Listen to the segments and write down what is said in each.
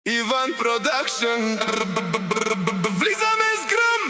Иван Продакшн. Влизаме с гръм.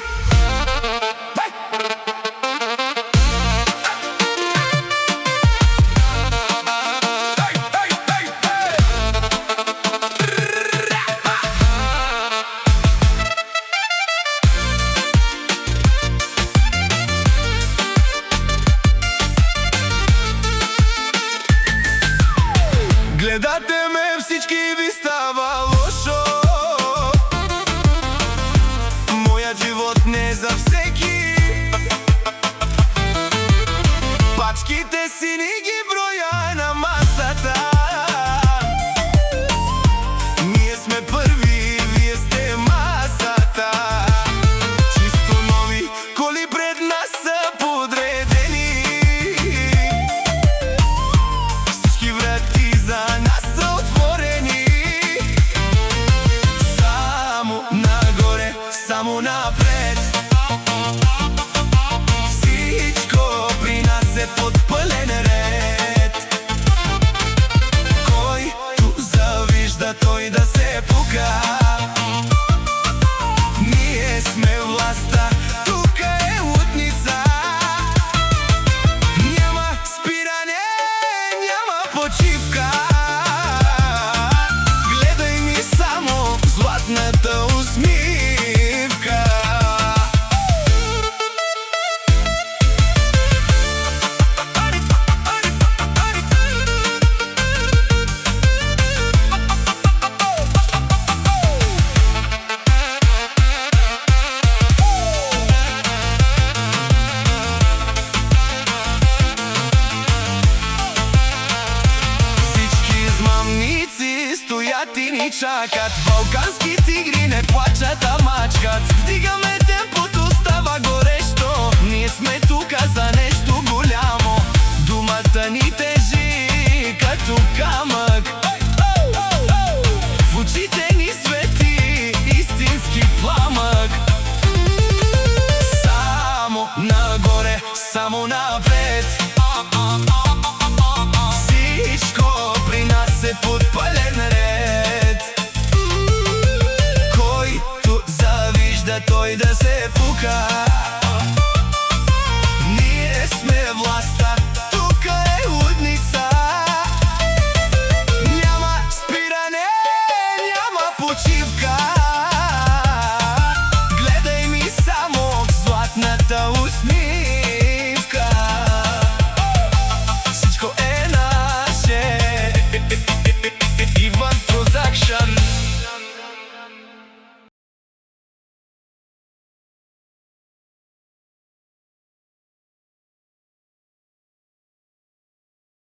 Гледате ме, всички ви става лошо. Моят живот не е за всеки. Пачките си ни ги броя на масата. Ние сме първи, вие сте масата. Чисто нови коли пред нас са подредени. Всички врати за нас са отворени. Само нагоре, само напред. Всичко при нас е под пълен ред. Който завижда, той да се пука. Ние сме властта, тук е лудница. Няма спиране, няма почивка. Гледай ми само златната усмивка. Стоят и ни чакат. Балкански тигри не плачат, а мачкат. Вдигаме темпото, става горещо. Ние сме тука за нещо голямо. Думата ни тежи като камък. В очите ни свети истински пламък. Само нагоре, само напред. Всичко при нас е под пълен ред. Който завижда, той да се пука.